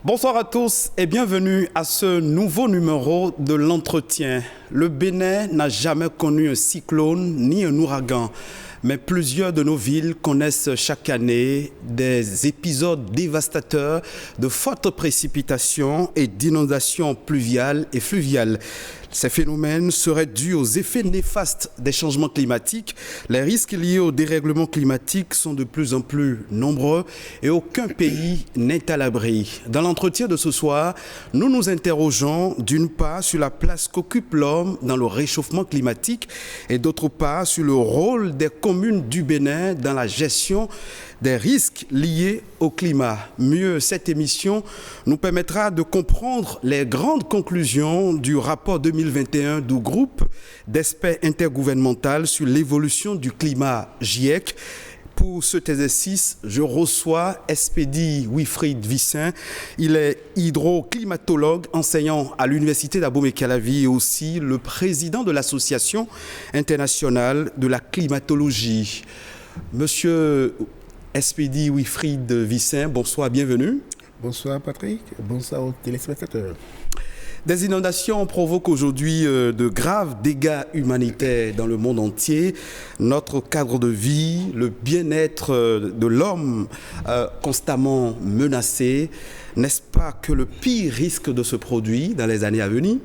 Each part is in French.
Bonsoir à tous et bienvenue à ce nouveau numéro de l'entretien. Le Bénin n'a jamais connu un cyclone ni un ouragan, mais plusieurs de nos villes connaissent chaque année des épisodes dévastateurs de fortes précipitations et d'inondations pluviales et fluviales. Ces phénomènes seraient dus aux effets néfastes des changements climatiques. Les risques liés au dérèglement climatique sont de plus en plus nombreux et aucun pays n'est à l'abri. Dans l'entretien de ce soir, nous nous interrogeons d'une part sur la place qu'occupe l'homme dans le réchauffement climatique et d'autre part sur le rôle des communes du Bénin dans la gestion des risques liés au climat. Mieux, cette émission nous permettra de comprendre les grandes conclusions du rapport 2021 du groupe d'experts intergouvernemental sur l'évolution du climat GIEC. Pour cet exercice, je reçois Espédi Wilfried Vissin. Il est hydroclimatologue, enseignant à l'Université d'Abomey-Calavi et aussi le président de l'Association internationale de la climatologie. Monsieur Espédi Wilfried Vissin, bonsoir, bienvenue. Bonsoir Patrick, bonsoir aux téléspectateurs. Des inondations provoquent aujourd'hui de graves dégâts humanitaires dans le monde entier. Notre cadre de vie, le bien-être de l'homme constamment menacé. N'est-ce pas que le pire risque de se produire dans les années à venir?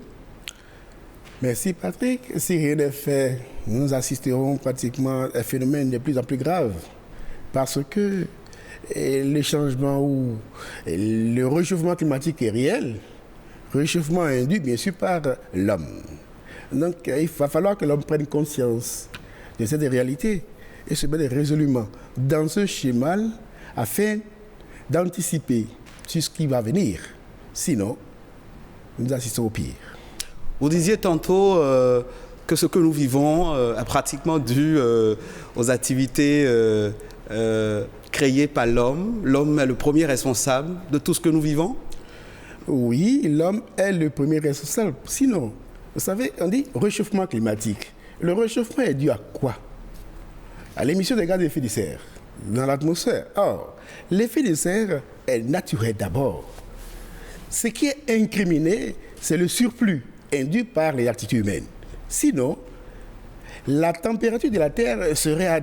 Merci Patrick. Si rien n'est fait, nous assisterons pratiquement à un phénomène de plus en plus grave. Parce que le changement ou le réchauffement climatique est réel. Réchauffement induit bien sûr par l'homme. Donc il va falloir que l'homme prenne conscience de cette réalité et se mette résolument dans ce schéma afin d'anticiper sur ce qui va venir. Sinon, nous assistons au pire. Vous disiez tantôt que ce que nous vivons est pratiquement dû aux activités créées par l'homme. L'homme est le premier responsable de tout ce que nous vivons? Oui, l'homme est le premier responsable. Sinon, vous savez, on dit réchauffement climatique. Le réchauffement est dû à quoi? À l'émission des gaz à effet de serre dans l'atmosphère. Or, l'effet de serre est naturel d'abord. Ce qui est incriminé, c'est le surplus induit par les activités humaines. Sinon, la température de la Terre serait à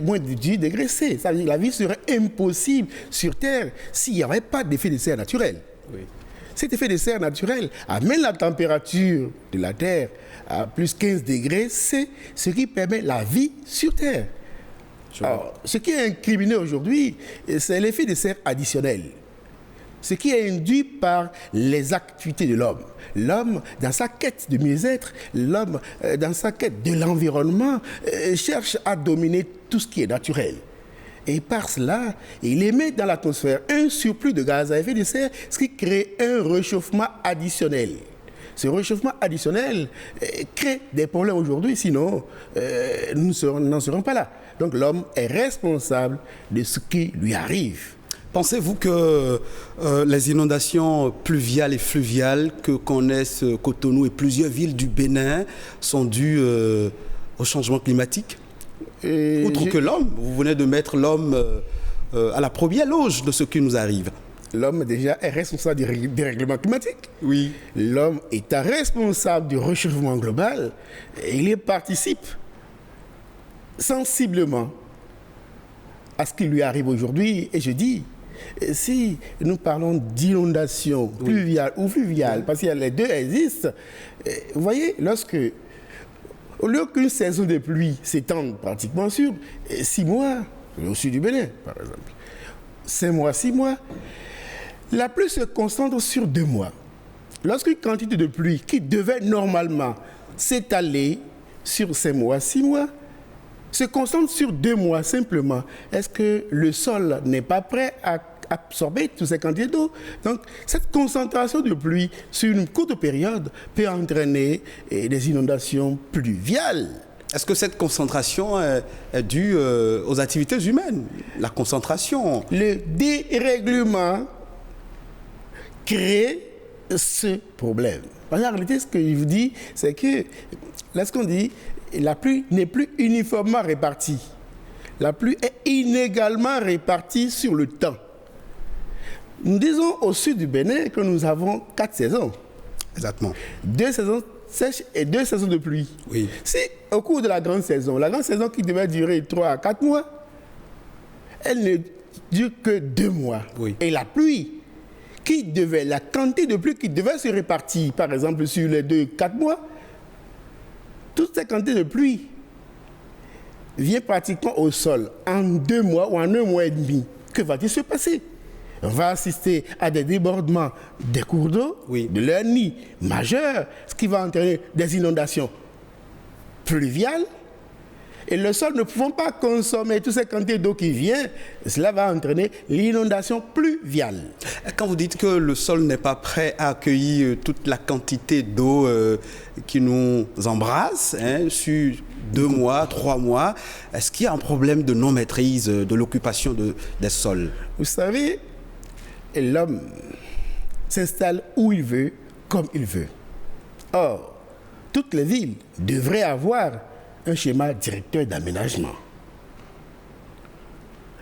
moins de 18 degrés C. Ça veut dire que la vie serait impossible sur Terre s'il n'y avait pas d'effet de serre naturel. Oui. Cet effet de serre naturel amène la température de la Terre à plus 15 degrés C, ce qui permet la vie sur Terre. Alors, ce qui est incriminé aujourd'hui, c'est l'effet de serre additionnel. Ce qui est induit par les activités de l'homme. L'homme, dans sa quête de mieux-être, l'homme, dans sa quête de l'environnement, cherche à dominer tout ce qui est naturel. Et par cela, il émet dans l'atmosphère un surplus de gaz à effet de serre, ce qui crée un réchauffement additionnel. Ce réchauffement additionnel crée des problèmes aujourd'hui, sinon nous n'en serons pas là. Donc l'homme est responsable de ce qui lui arrive. Pensez-vous que les inondations pluviales et fluviales que connaissent Cotonou et plusieurs villes du Bénin sont dues au changement climatique? Outre que l'homme, vous venez de mettre l'homme à la première loge de ce qui nous arrive. L'homme déjà est responsable du dérèglement climatique. Oui. L'homme est responsable du réchauffement global et il y participe sensiblement à ce qui lui arrive aujourd'hui. Et je dis, si nous parlons d'inondation pluviale ou fluviale, parce que les deux existent, vous voyez, au lieu qu'une saison de pluie s'étende pratiquement sur 6 mois, au sud du Bénin par exemple, 5 mois, 6 mois, la pluie se concentre sur 2 mois. Lorsqu'une quantité de pluie qui devait normalement s'étaler sur 5 mois, 6 mois, se concentre sur 2 mois simplement, est-ce que le sol n'est pas prêt à absorber toutes ces quantités d'eau? Donc, cette concentration de pluie sur une courte période peut entraîner des inondations pluviales. Est-ce que cette concentration est due aux activités humaines? La concentration. Le dérèglement crée ce problème. En réalité, ce que je vous dis, c'est que lorsqu'on dit la pluie n'est plus uniformément répartie, la pluie est inégalement répartie sur le temps. Nous disons au sud du Bénin que nous avons 4 saisons. Exactement. 2 saisons sèches et 2 saisons de pluie. Oui. Si au cours de la grande saison qui devait durer 3 à 4 mois, elle ne dure que 2 mois. Oui. Et la pluie, la quantité de pluie qui devait se répartir, par exemple, sur les 2-4 mois, toute cette quantité de pluie vient pratiquement au sol en 2 mois ou en 1 mois et demi. Que va-t-il se passer? On va assister à des débordements des cours d'eau, Oui. de leur nid majeur, ce qui va entraîner des inondations pluviales. Et le sol ne pouvant pas consommer toutes ces quantités d'eau qui viennent, cela va entraîner l'inondation pluviale. Quand vous dites que le sol n'est pas prêt à accueillir toute la quantité d'eau qui nous embrasse sur 2 mois, 3 mois, est-ce qu'il y a un problème de non-maîtrise de l'occupation des sols? Vous savez, l'homme s'installe où il veut, comme il veut. Or, toutes les villes devraient avoir un schéma directeur d'aménagement.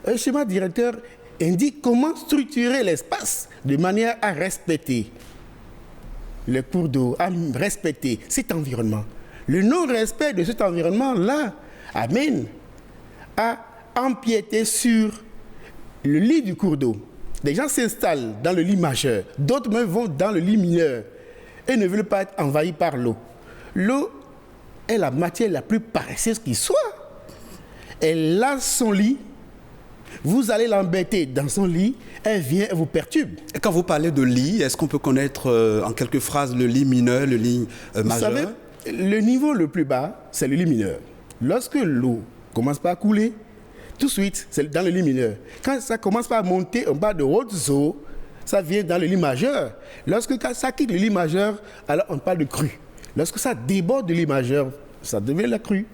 Un schéma directeur indique comment structurer l'espace de manière à respecter les cours d'eau, à respecter cet environnement. Le non-respect de cet environnement-là amène à empiéter sur le lit du cours d'eau. Des gens s'installent dans le lit majeur, d'autres même vont dans le lit mineur et ne veulent pas être envahis par l'eau. L'eau est la matière la plus paresseuse qui soit. Elle a son lit, vous allez l'embêter dans son lit, elle vient et vous perturbe. Et quand vous parlez de lit, est-ce qu'on peut connaître en quelques phrases le lit mineur, le lit majeur? Vous savez, le niveau le plus bas, c'est le lit mineur. Lorsque l'eau commence par couler, tout de suite, c'est dans le lit mineur. Quand ça commence par monter en bas de hautes eaux, ça vient dans le lit majeur. Lorsque ça quitte le lit majeur, alors on parle de crue. Lorsque ça déborde du lit majeur, ça devient la crue.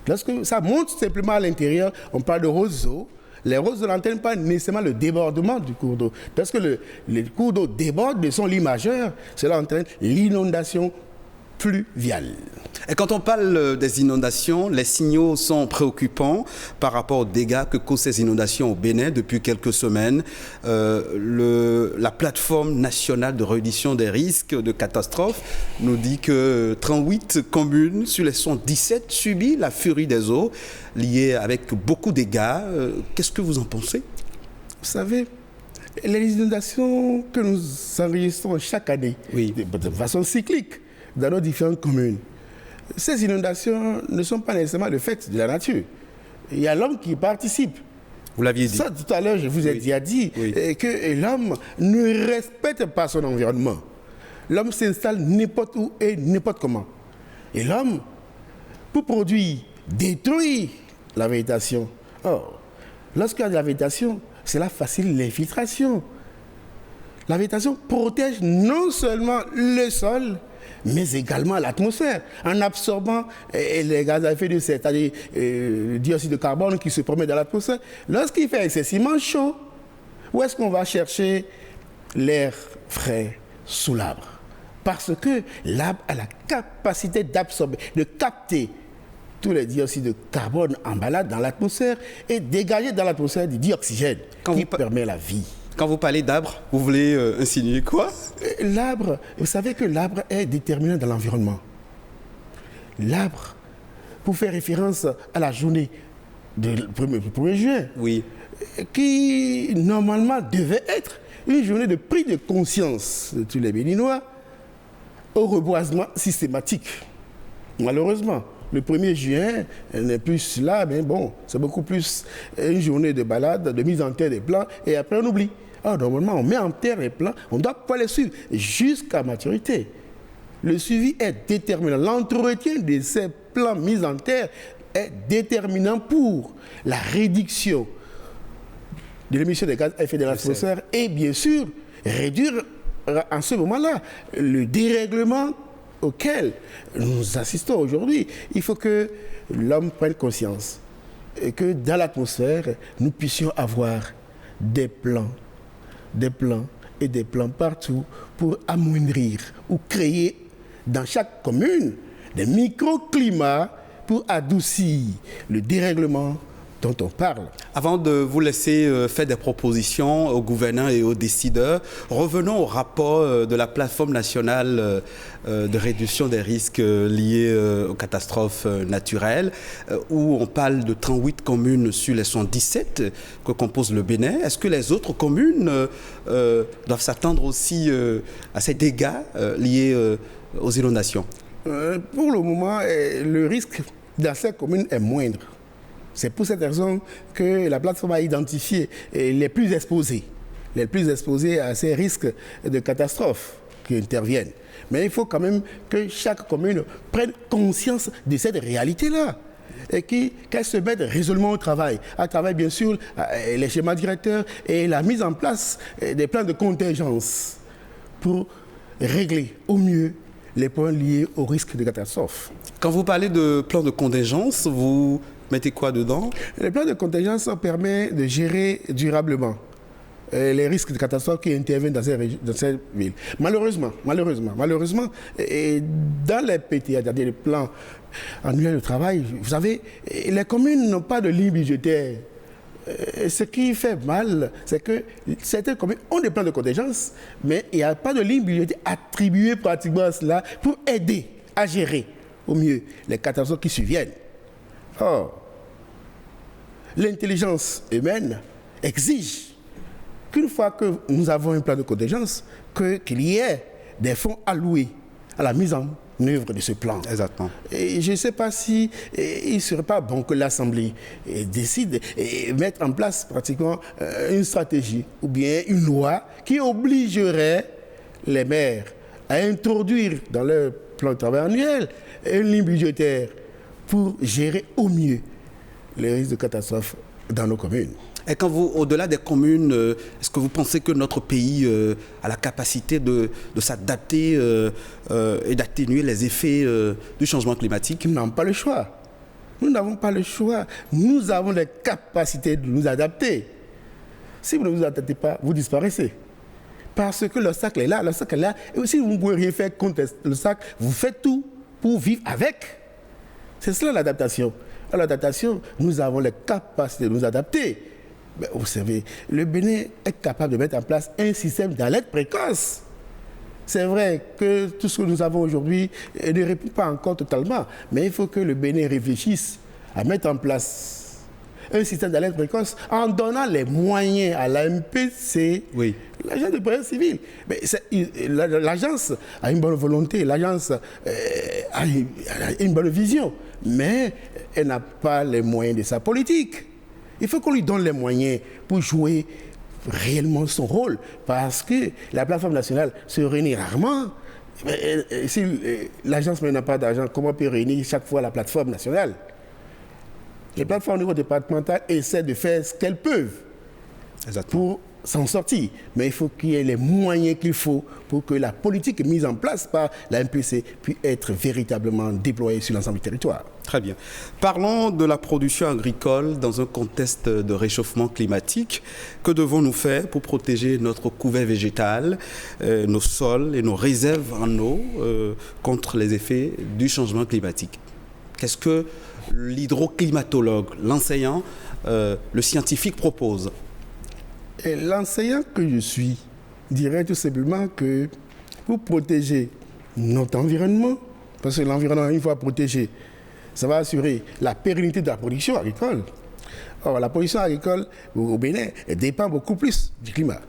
Lorsque ça monte simplement à l'intérieur, on parle de hautes eaux. Les hautes eaux n'entraînent pas nécessairement le débordement du cours d'eau. Lorsque le cours d'eau déborde de son lit majeur, cela entraîne l'inondation pluviale. Et quand on parle des inondations, les signaux sont préoccupants par rapport aux dégâts que causent ces inondations au Bénin depuis quelques semaines. La plateforme nationale de réduction des risques de catastrophes nous dit que 38 communes sur les 117 subissent la furie des eaux liée avec beaucoup de dégâts. Qu'est-ce que vous en pensez? Vous savez, les inondations que nous enregistrons chaque année, oui, de façon cyclique, dans nos différentes communes, ces inondations ne sont pas nécessairement le fait de la nature. Il y a l'homme qui participe. Vous l'aviez dit. Ça, tout à l'heure, je vous ai déjà dit que l'homme ne respecte pas son environnement. L'homme s'installe n'importe où et n'importe comment. Et l'homme, pour produire, détruit la végétation. Or, lorsqu'il y a de la végétation, cela facilite l'infiltration. La végétation protège non seulement le sol, mais également l'atmosphère, en absorbant les gaz à effet de serre, c'est-à-dire le dioxyde de carbone qui se promet dans l'atmosphère. Lorsqu'il fait excessivement chaud, où est-ce qu'on va chercher l'air frais? Sous l'arbre. Parce que l'arbre a la capacité d'absorber, de capter tous les dioxydes de carbone en balade dans l'atmosphère et dégager dans l'atmosphère du dioxygène qui permet la vie. Quand vous parlez d'arbre, vous voulez insinuer quoi? L'arbre, vous savez que l'arbre est déterminant dans l'environnement. L'arbre, pour faire référence à la journée du 1er juin, oui, qui normalement devait être une journée de prise de conscience de tous les Béninois au reboisement systématique. Malheureusement, le 1er juin n'est plus là, mais bon, c'est beaucoup plus une journée de balade, de mise en terre des plants, et après on oublie. Alors, normalement, on met en terre les plants, on doit pouvoir les suivre jusqu'à maturité. Le suivi est déterminant. L'entretien de ces plants mis en terre est déterminant pour la réduction de l'émission de gaz à effet de l'atmosphère et bien sûr réduire en ce moment-là le dérèglement auquel nous assistons aujourd'hui. Il faut que l'homme prenne conscience et que dans l'atmosphère, nous puissions avoir des plans et des plans partout pour amoindrir ou créer dans chaque commune des microclimats pour adoucir le dérèglement dont on parle. Avant de vous laisser faire des propositions aux gouvernants et aux décideurs, revenons au rapport de la plateforme nationale de réduction des risques liés aux catastrophes naturelles, où on parle de 38 communes sur les 117 que compose le Bénin. Est-ce que les autres communes doivent s'attendre aussi à ces dégâts liés aux inondations? Pour le moment, le risque dans ces communes est moindre. C'est pour cette raison que la plateforme a identifié les plus exposés à ces risques de catastrophes qui interviennent. Mais il faut quand même que chaque commune prenne conscience de cette réalité-là et qu'elle se mette résolument au travail. À travers, bien sûr, les schémas directeurs et la mise en place des plans de contingence pour régler au mieux les points liés au risque de catastrophe. Quand vous parlez de plan de contingence, vous mettez quoi dedans? Le plan de contingence permet de gérer durablement les risques de catastrophe qui interviennent dans ces villes. Malheureusement, et dans les PTA, c'est-à-dire les plans annuels de travail, vous savez, les communes n'ont pas de ligne budgétaire. Ce qui fait mal, c'est que certaines communes ont des plans de contingence, mais il n'y a pas de ligne budgétaire attribuée pratiquement à cela pour aider à gérer au mieux les catastrophes qui surviennent. Or, l'intelligence humaine exige qu'une fois que nous avons un plan de contingence, qu'il y ait des fonds alloués à la mise en œuvre de ce plan. Exactement. Et je ne sais pas si il ne serait pas bon que l'Assemblée décide et mette en place pratiquement une stratégie ou bien une loi qui obligerait les maires à introduire dans leur plan de travail annuel une ligne budgétaire pour gérer au mieux les risques de catastrophe dans nos communes. Et quand vous, au-delà des communes, est-ce que vous pensez que notre pays a la capacité de s'adapter et d'atténuer les effets du changement climatique? Nous n'avons pas le choix. Nous n'avons pas le choix. Nous avons les capacités de nous adapter. Si vous ne vous adaptez pas, vous disparaissez. Parce que l'obstacle est là, Et si vous ne pouvez rien faire contre l'obstacle, vous faites tout pour vivre avec. C'est cela l'adaptation. À l'adaptation, nous avons les capacités de nous adapter. Mais vous savez, le Bénin est capable de mettre en place un système d'alerte précoce. C'est vrai que tout ce que nous avons aujourd'hui ne répond pas encore totalement, mais il faut que le Bénin réfléchisse à mettre en place un système d'alerte précoce en donnant les moyens à l'AMPC, oui, l'agence de protection civile. Mais l'agence a une bonne volonté, l'agence a une bonne vision, mais elle n'a pas les moyens de sa politique. Il faut qu'on lui donne les moyens pour jouer réellement son rôle, parce que la plateforme nationale se réunit rarement. Si l'agence n'a pas d'argent, comment peut réunir chaque fois la plateforme nationale? Les plateformes au niveau départemental essaient de faire ce qu'elles peuvent pour s'en sortir. Mais il faut qu'il y ait les moyens qu'il faut pour que la politique mise en place par la MPC puisse être véritablement déployée sur l'ensemble du territoire. Très bien. Parlons de la production agricole dans un contexte de réchauffement climatique. Que devons-nous faire pour protéger notre couvert végétal, nos sols et nos réserves en eau contre les effets du changement climatique? Qu'est-ce que l'hydroclimatologue, l'enseignant, le scientifique propose? L'enseignant que je suis dirait tout simplement que pour protéger notre environnement, parce que l'environnement, une fois protégé, ça va assurer la pérennité de la production agricole. Or, la production agricole au Bénin dépend beaucoup plus du climat.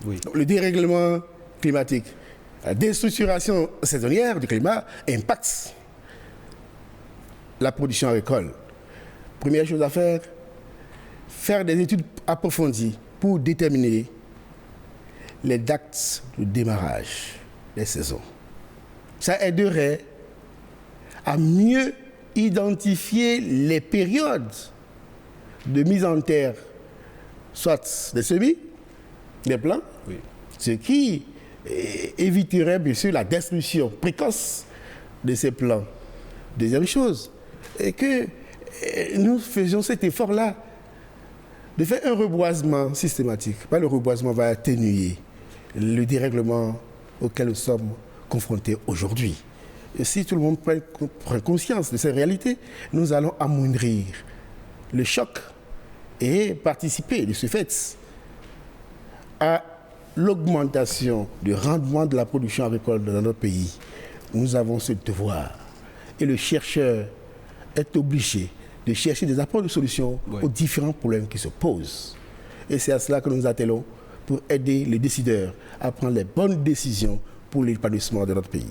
Oui. Donc, le dérèglement climatique, la déstructuration saisonnière du climat impacte la production agricole. Première chose à faire des études approfondies pour déterminer les dates de démarrage des saisons. Ça aiderait à mieux identifier les périodes de mise en terre, soit des semis, des plants, oui, ce qui éviterait bien sûr la destruction précoce de ces plants. Deuxième chose, et que nous faisions cet effort-là de faire un reboisement systématique. Le reboisement va atténuer le dérèglement auquel nous sommes confrontés aujourd'hui. Et si tout le monde prend conscience de ces réalités, nous allons amoindrir le choc et participer de ce fait à l'augmentation du rendement de la production agricole dans notre pays. Nous avons ce devoir. Et le chercheur est obligé de chercher des apports de solutions aux différents problèmes qui se posent. Et c'est à cela que nous nous attelons pour aider les décideurs à prendre les bonnes décisions pour l'épanouissement de notre pays.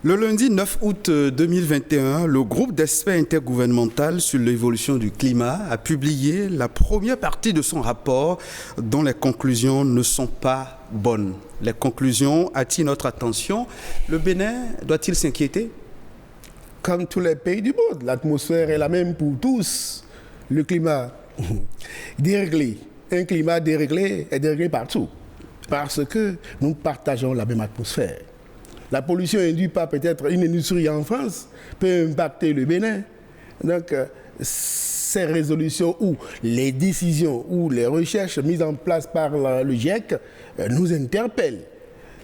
Le lundi 9 août 2021, le groupe d'experts intergouvernemental sur l'évolution du climat a publié la première partie de son rapport dont les conclusions ne sont pas bonnes. Les conclusions attirent notre attention. Le Bénin doit-il s'inquiéter? Comme tous les pays du monde, l'atmosphère est la même pour tous. Le climat déréglé, un climat déréglé est déréglé partout parce que nous partageons la même atmosphère. La pollution induite par peut-être une industrie en France peut impacter le Bénin. Donc, ces résolutions ou les décisions ou les recherches mises en place par le GIEC nous interpellent.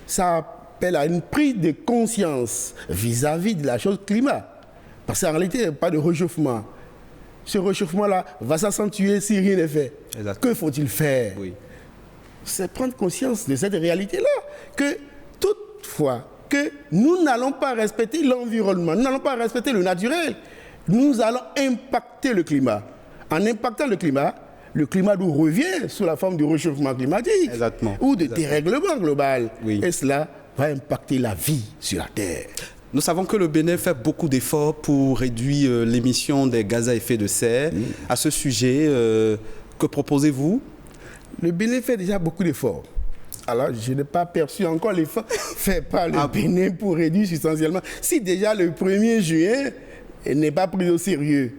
Ça appelle à une prise de conscience vis-à-vis de la chose climat. Parce qu'en réalité, il n'y a pas de réchauffement. Ce réchauffement-là va s'accentuer si rien n'est fait. Que faut-il faire? C'est prendre conscience de cette réalité-là. Que toutefois, que nous n'allons pas respecter l'environnement, nous n'allons pas respecter le naturel, nous allons impacter le climat. En impactant le climat nous revient sous la forme du réchauffement climatique ou de dérèglement global. Et cela va impacter la vie sur la Terre. Nous savons que le Bénin fait beaucoup d'efforts pour réduire l'émission des gaz à effet de serre. À ce sujet, que proposez-vous? Le Bénin fait déjà beaucoup d'efforts. Alors, je n'ai pas perçu encore l'effort fait par le Bénin pour réduire substantiellement. Si déjà le 1er juin n'est pas pris au sérieux,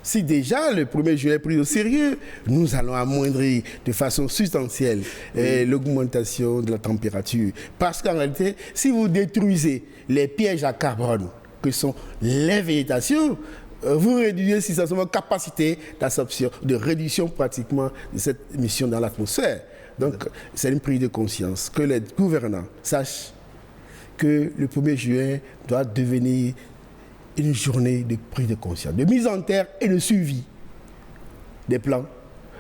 si déjà le 1er juillet est pris au sérieux, nous allons amoindrir de façon substantielle l'augmentation de la température. Parce qu'en réalité, si vous détruisez les pièges à carbone, que sont les végétations, vous réduisez substantiellement la capacité d'absorption, de réduction pratiquement de cette émission dans l'atmosphère. Donc, c'est une prise de conscience, que les gouvernants sachent que le 1er juin doit devenir une journée de prise de conscience, de mise en terre et de suivi des plans,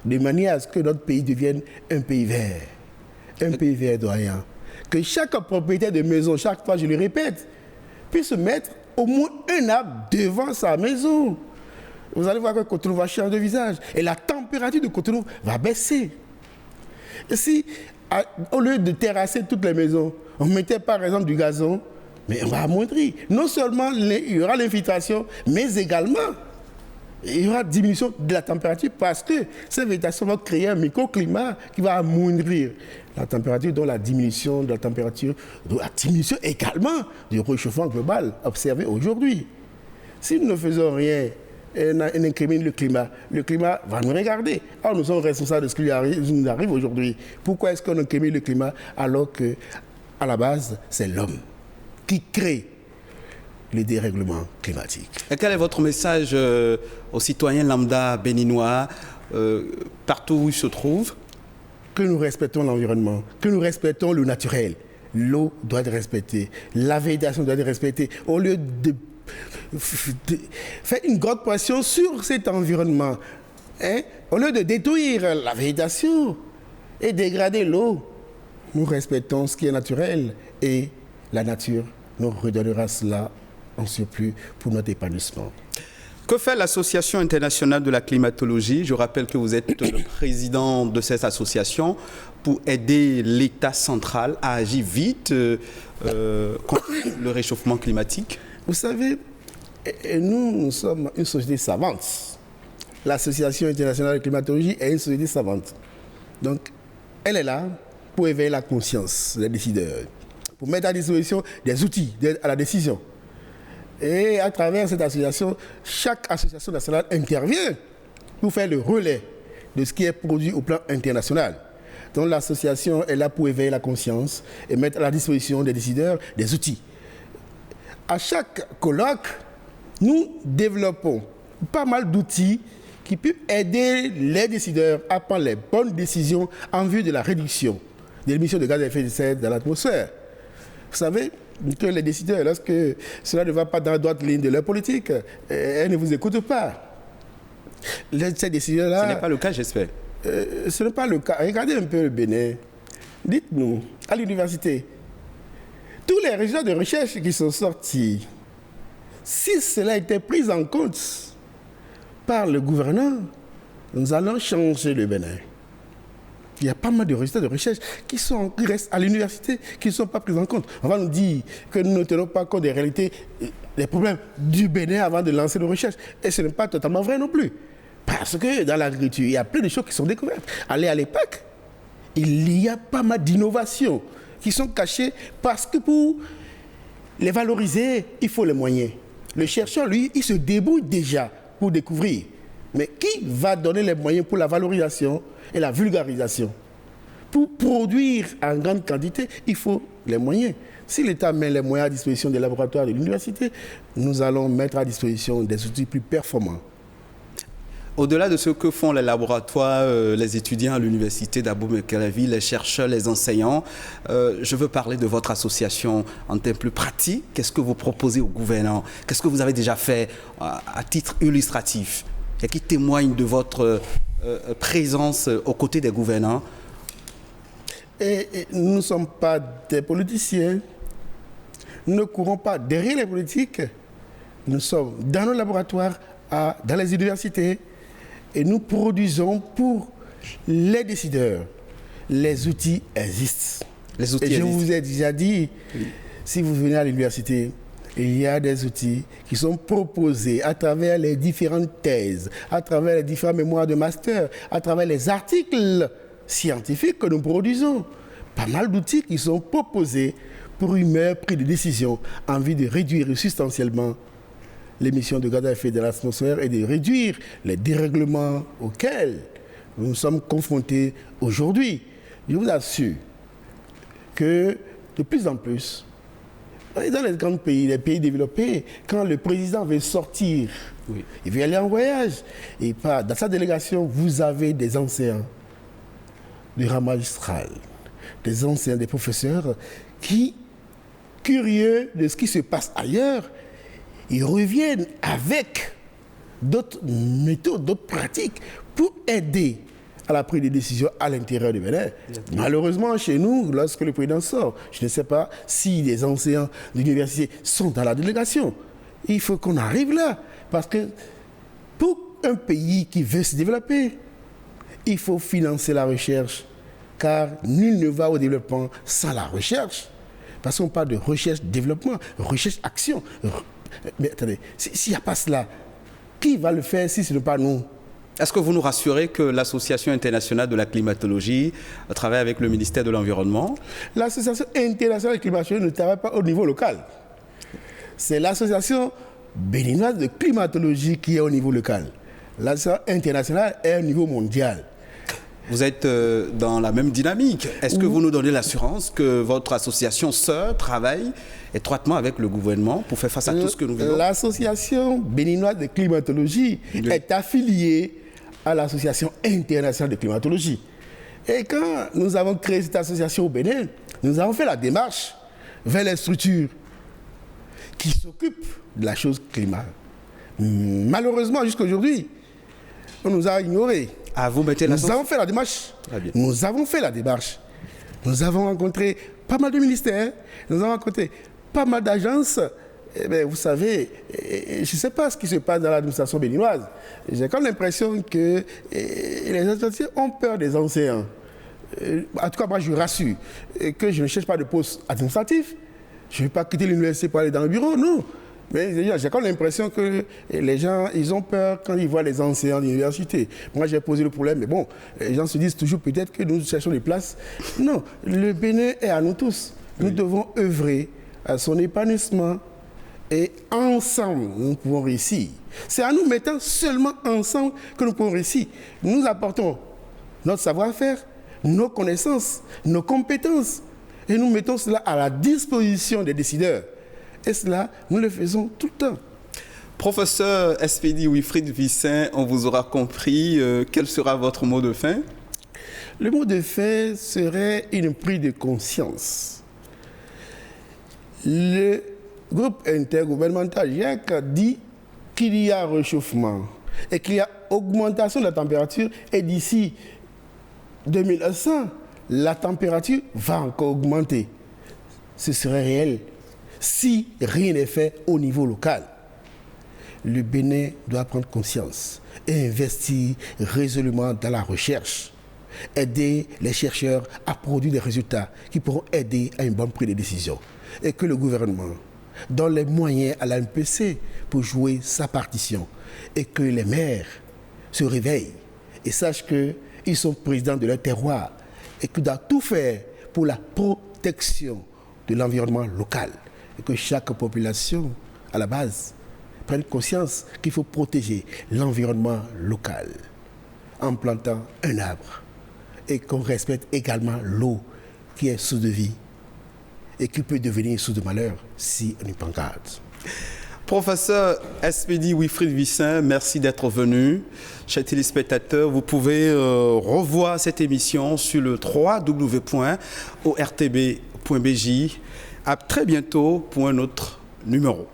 de manière à ce que notre pays devienne un pays verdoyant. Que chaque propriétaire de maison, chaque fois, je le répète, puisse mettre au moins un arbre devant sa maison. Vous allez voir que Cotonou va changer de visage et la température de Cotonou va baisser. Et si, au lieu de terrasser toutes les maisons, on mettait par exemple du gazon, mais on va amoindrir. Non seulement il y aura l'infiltration, mais également il y aura diminution de la température parce que ces végétations vont créer un microclimat qui va amoindrir la température, dont la diminution de la température, la diminution également du réchauffement global observé aujourd'hui. Si nous ne faisons rien, on incrimine le climat va nous regarder. Alors nous sommes responsables de ce qui nous arrive aujourd'hui. Pourquoi est-ce qu'on incrimine le climat alors qu'à la base, c'est l'homme qui crée le dérèglement climatique? Et quel est votre message aux citoyens lambda béninois, partout où ils se trouvent? Que nous respectons l'environnement, que nous respectons le naturel. L'eau doit être respectée, la végétation doit être respectée. Au lieu de faire une grande pression sur cet environnement, au lieu de détruire la végétation et dégrader l'eau, nous respectons ce qui est naturel et la nature nous redonnera cela en surplus pour notre épanouissement. Que fait l'Association internationale de la climatologie? Je rappelle que vous êtes le président de cette association pour aider l'État central à agir vite contre le réchauffement climatique. Vous savez, nous sommes une société savante. L'Association internationale de la climatologie est une société savante. Donc, elle est là pour éveiller la conscience des décideurs, pour mettre à disposition des outils d'aide à la décision. Et à travers cette association, chaque association nationale intervient pour faire le relais de ce qui est produit au plan international. Donc l'association est là pour éveiller la conscience et mettre à la disposition des décideurs des outils. À chaque colloque, nous développons pas mal d'outils qui peuvent aider les décideurs à prendre les bonnes décisions en vue de la réduction de l'émission de gaz à effet de serre dans l'atmosphère. Vous savez que les décideurs, lorsque cela ne va pas dans la droite ligne de leur politique, elles ne vous écoutent pas. Ces décisions-là... Ce n'est pas le cas, j'espère. Ce n'est pas le cas. Regardez un peu le Bénin. Dites-nous, à l'université, tous les résultats de recherche qui sont sortis, si cela était pris en compte par le gouverneur, nous allons changer le Bénin. Il y a pas mal de résultats de recherche qui restent à l'université, qui ne sont pas pris en compte. On va nous dire que nous ne tenons pas compte des réalités, des problèmes du Bénin avant de lancer nos recherches. Et ce n'est pas totalement vrai non plus. Parce que dans l'agriculture, il y a plein de choses qui sont découvertes. Allez à l'EPAC, il y a pas mal d'innovations qui sont cachées parce que pour les valoriser, il faut les moyens. Le chercheur, lui, il se débrouille déjà pour découvrir. Mais qui va donner les moyens pour la valorisation et la vulgarisation? Pour produire en grande quantité, il faut les moyens. Si l'État met les moyens à disposition des laboratoires de l'université, nous allons mettre à disposition des outils plus performants. Au-delà de ce que font les laboratoires, les étudiants à l'université d'Abomey-Okerevi, les chercheurs, les enseignants, je veux parler de votre association en termes plus pratiques. Qu'est-ce que vous proposez au gouvernement? Qu'est-ce que vous avez déjà fait à titre illustratif et qui témoigne de votre présence aux côtés des gouvernants? Et nous ne sommes pas des politiciens. Nous ne courons pas derrière les politiques. Nous sommes dans nos laboratoires, dans les universités, et nous produisons pour les décideurs. Les outils existent. Les outils et je existent. vous ai déjà dit, si vous venez à l'université, il y a des outils qui sont proposés à travers les différentes thèses, à travers les différents mémoires de master, à travers les articles scientifiques que nous produisons. Pas mal d'outils qui sont proposés pour une meilleure prise de décision en vue de réduire substantiellement l'émission de gaz à effet de l'atmosphère et de réduire les dérèglements auxquels nous sommes confrontés aujourd'hui. Je vous assure que de plus en plus, dans les grands pays, les pays développés, quand le président veut sortir, il veut aller en voyage, et dans sa délégation, vous avez des enseignants du rang magistral, des enseignants, des professeurs qui, curieux de ce qui se passe ailleurs, ils reviennent avec d'autres méthodes, d'autres pratiques pour aider à la prise de décision à l'intérieur du Bénin. Malheureusement, chez nous, lorsque le président sort, je ne sais pas si les enseignants de l'université sont dans la délégation. Il faut qu'on arrive là. Parce que pour un pays qui veut se développer, il faut financer la recherche. Car nul ne va au développement sans la recherche. Parce qu'on parle de recherche-développement, recherche-action. Mais attendez, s'il n'y a pas cela, qui va le faire si ce n'est pas nous? Est-ce que vous nous rassurez que l'Association internationale de la climatologie travaille avec le ministère de l'Environnement? L'Association internationale de la climatologie ne travaille pas au niveau local. C'est l'Association béninoise de climatologie qui est au niveau local. L'association internationale est au niveau mondial. Vous êtes dans la même dynamique. Est-ce que vous nous donnez l'assurance que votre association sœur travaille étroitement avec le gouvernement pour faire face à tout ce que nous vivons? L'Association béninoise de climatologie est affiliée à l'Association internationale de climatologie. Et quand nous avons créé cette association au Bénin, nous avons fait la démarche vers les structures qui s'occupent de la chose climat. Malheureusement, jusqu'à aujourd'hui, on nous a ignorés. Ah, vous mettez Nous avons fait la démarche. Très bien. Nous avons fait la démarche. Nous avons rencontré pas mal de ministères, nous avons rencontré pas mal d'agences. Eh bien, vous savez, je ne sais pas ce qui se passe dans l'administration béninoise. J'ai comme l'impression que les autorités ont peur des enseignants. En tout cas, moi, je rassure que je ne cherche pas de poste administratif. Je ne vais pas quitter l'université pour aller dans le bureau, non. Mais j'ai comme l'impression que les gens, ils ont peur quand ils voient les enseignants de l'université. Moi, j'ai posé le problème, mais bon, les gens se disent toujours peut-être que nous cherchons des places. Non, le Bénin est à nous tous. Nous devons œuvrer à son épanouissement et ensemble, nous pouvons réussir. C'est en nous mettant seulement ensemble que nous pouvons réussir. Nous apportons notre savoir-faire, nos connaissances, nos compétences et nous mettons cela à la disposition des décideurs. Et cela, nous le faisons tout le temps. Professeur Espédi Wilfried Vissin, on vous aura compris. Quel sera votre mot de fin? Le mot de fin serait une prise de conscience. Le groupe intergouvernemental GIEC dit qu'il y a réchauffement. et qu'il y a augmentation de la température et d'ici 2100, la température va encore augmenter. Ce serait réel si rien n'est fait au niveau local. Le Bénin doit prendre conscience et investir résolument dans la recherche. Aider les chercheurs à produire des résultats qui pourront aider à une bonne prise de décision. Et que le gouvernement donne les moyens à la MPC pour jouer sa partition. Et que les maires se réveillent et sachent qu'ils sont présidents de leur terroir et qu'ils doivent tout faire pour la protection de l'environnement local. Et que chaque population, à la base, prenne conscience qu'il faut protéger l'environnement local en plantant un arbre et qu'on respecte également l'eau qui est source de vie et qui peut devenir source de malheur si on n'y prend garde. Professeur Espédie Wilfrid Vissin, merci d'être venu. Chers téléspectateurs, vous pouvez revoir cette émission sur le www.ortb.bj. À très bientôt pour un autre numéro.